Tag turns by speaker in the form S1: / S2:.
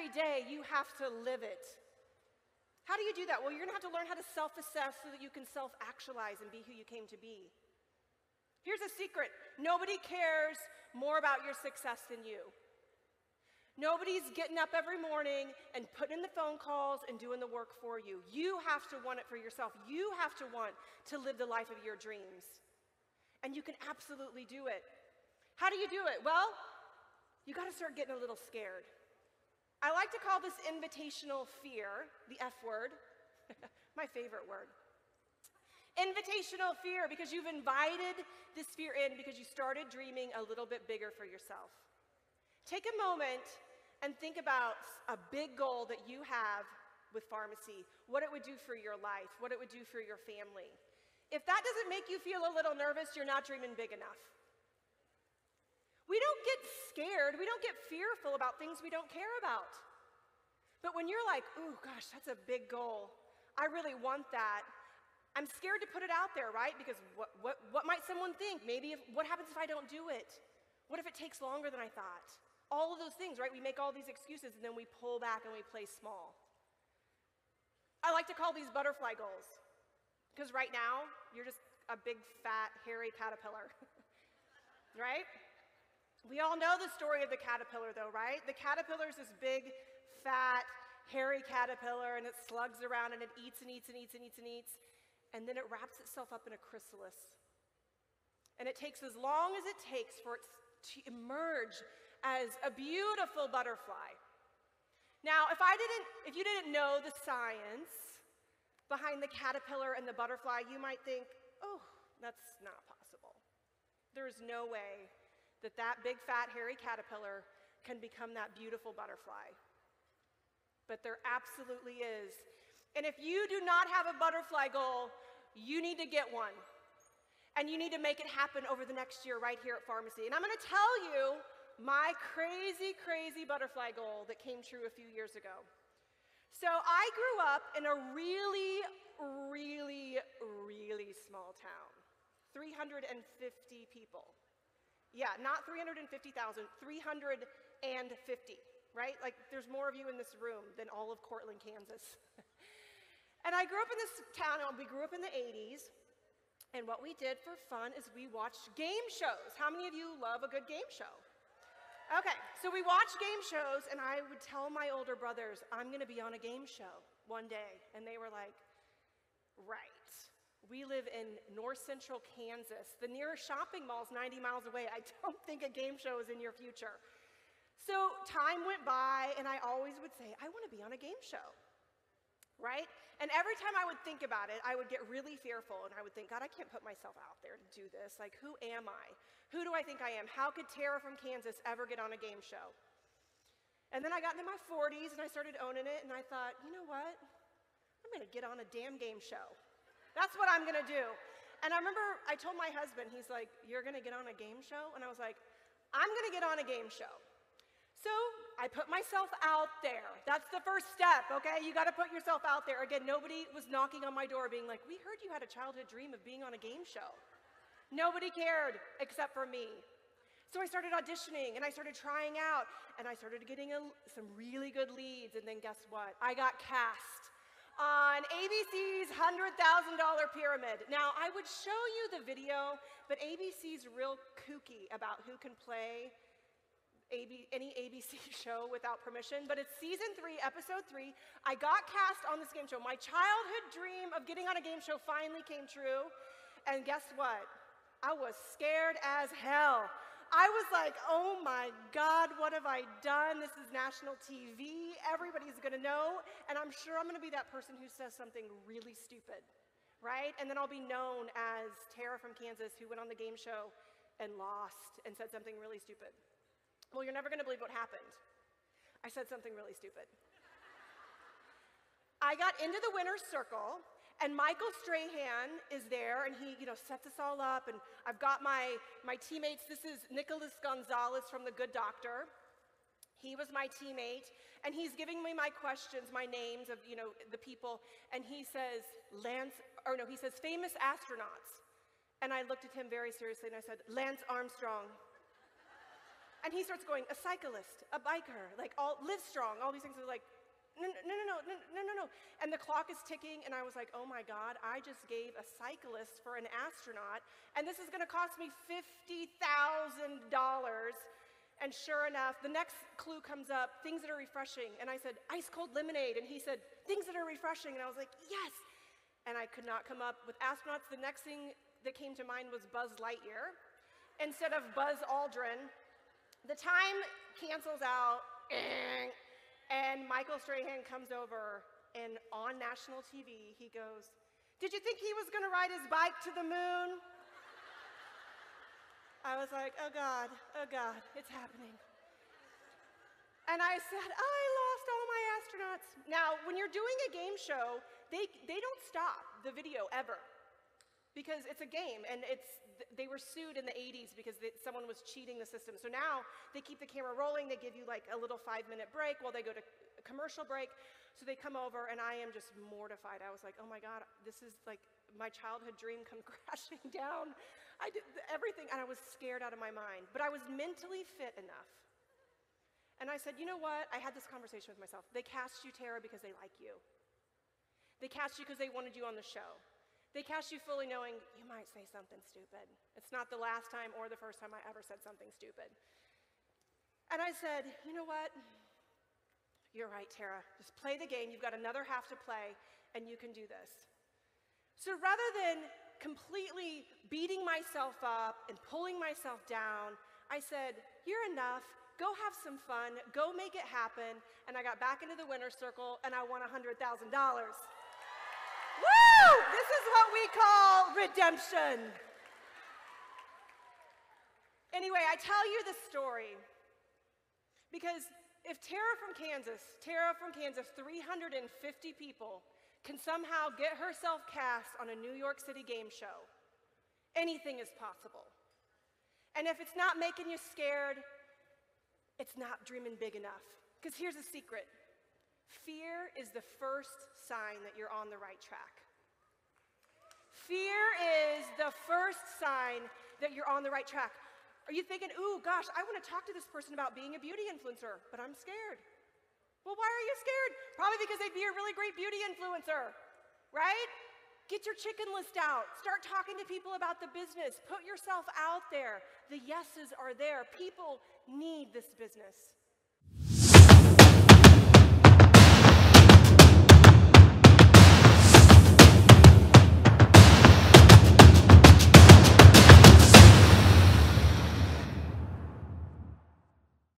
S1: every day you have to live it. How do you do that? Well, you're gonna have to learn how to self-assess so that you can self-actualize and be who you came to be. Here's a secret. Nobody cares more about your success than you. Nobody's getting up every morning and putting in the phone calls and doing the work for you. You have to want it for yourself. You have to want to live the life of your dreams. And you can absolutely do it. How do you do it? Well, you gotta start getting a little scared. I like to call this invitational fear, the F word, my favorite word. Invitational fear, because you've invited this fear in because you started dreaming a little bit bigger for yourself. Take a moment and think about a big goal that you have with pharmacy, what it would do for your life, what it would do for your family. If that doesn't make you feel a little nervous, you're not dreaming big enough. We don't get scared, we don't get fearful about things we don't care about. But when you're like, ooh, gosh, that's a big goal, I really want that, I'm scared to put it out there, right? Because what might someone think? Maybe what happens if I don't do it? What if it takes longer than I thought? All of those things, right? We make all these excuses and then we pull back and we play small. I like to call these butterfly goals. Because right now, you're just a big, fat, hairy caterpillar, right? We all know the story of the caterpillar though, right? The caterpillar is this big, fat, hairy caterpillar and it slugs around and it eats and eats and eats and eats and eats. And then it wraps itself up in a chrysalis. And it takes as long as it takes for it to emerge as a beautiful butterfly. Now, if you didn't know the science behind the caterpillar and the butterfly, you might think, oh, that's not possible. There's no way that that big, fat, hairy caterpillar can become that beautiful butterfly. But there absolutely is. And if you do not have a butterfly goal, you need to get one. And you need to make it happen over the next year right here at Pharmacy. And I'm gonna tell you my crazy, crazy butterfly goal that came true a few years ago. So I grew up in a really, really, really small town. 350 people. Yeah, not 350,000, 350, right? Like there's more of you in this room than all of Cortland, Kansas. And I grew up in this town, and we grew up in the 80s. And what we did for fun is we watched game shows. How many of you love a good game show? Okay, so we watched game shows, and I would tell my older brothers, I'm gonna be on a game show one day. And they were like, right. We live in north central Kansas. The nearest shopping mall is 90 miles away. I don't think a game show is in your future. So time went by, and I always would say, I wanna be on a game show. Right? And every time I would think about it, I would get really fearful and I would think, God, I can't put myself out there to do this. Like, who am I? Who do I think I am? How could Tara from Kansas ever get on a game show? And then I got into my 40s and I started owning it and I thought, you know what? I'm gonna get on a damn game show. That's what I'm gonna do. And I remember I told my husband, he's like, you're gonna get on a game show? And I was like, I'm gonna get on a game show. So I put myself out there. That's the first step, okay? You gotta put yourself out there. Again, nobody was knocking on my door being like, we heard you had a childhood dream of being on a game show. Nobody cared except for me. So I started auditioning and I started trying out and I started getting some really good leads, and then guess what? I got cast on ABC's $100,000 pyramid. Now, I would show you the video, but ABC's real kooky about who can play any ABC show without permission, but it's season 3, episode 3. I got cast on this game show. My childhood dream of getting on a game show finally came true, and guess what? I was scared as hell. I was like, oh my God, what have I done? This is national TV. Everybody's gonna know, and I'm sure I'm gonna be that person who says something really stupid, right? And then I'll be known as Tara from Kansas who went on the game show and lost and said something really stupid. Well, you're never gonna believe what happened. I said something really stupid. I got into the winner's circle, and Michael Strahan is there, and he, sets us all up, and I've got my teammates. This is Nicholas Gonzalez from The Good Doctor. He was my teammate, and he's giving me my questions, my names of, the people, and he says, he says, famous astronauts. And I looked at him very seriously, and I said, Lance Armstrong. And he starts going, a cyclist, a biker, like live strong, all these things are like, no. And the clock is ticking, and I was like, oh my God, I just gave a cyclist for an astronaut, and this is gonna cost me $50,000. And sure enough, the next clue comes up, things that are refreshing. And I said, ice cold lemonade. And he said, things that are refreshing. And I was like, yes. And I could not come up with astronauts. The next thing that came to mind was Buzz Lightyear instead of Buzz Aldrin. The time cancels out, and Michael Strahan comes over, and on national TV, he goes, did you think he was gonna ride his bike to the moon? I was like, oh God, it's happening. And I said, I lost all my astronauts. Now, when you're doing a game show, they don't stop the video ever, because it's a game, and they were sued in the 80s because someone was cheating the system. So now they keep the camera rolling, they give you like a little 5-minute break while they go to a commercial break. So they come over, and I am just mortified. I was like, oh my God, this is like my childhood dream come crashing down. I did everything, and I was scared out of my mind. But I was mentally fit enough. And I said, you know what? I had this conversation with myself. They cast you, Tara, because they like you. They cast you because they wanted you on the show. They cast you fully knowing you might say something stupid. It's not the last time or the first time I ever said something stupid. And I said, you know what? You're right, Tara. Just play the game. You've got another half to play, and you can do this. So rather than completely beating myself up and pulling myself down, I said, you're enough. Go have some fun. Go make it happen. And I got back into the winner's circle, and I won $100,000. Woo! This is what we call redemption. Anyway, I tell you the story because if Tara from Kansas, 350 people, can somehow get herself cast on a New York City game show, anything is possible. And if it's not making you scared, it's not dreaming big enough. Because here's a secret. Fear is the first sign that you're on the right track. Fear is the first sign that you're on the right track. Are you thinking, ooh, gosh, I want to talk to this person about being a beauty influencer, but I'm scared. Well, why are you scared? Probably because they'd be a really great beauty influencer, right? Get your chicken list out. Start talking to people about the business. Put yourself out there. The yeses are there. People need this business.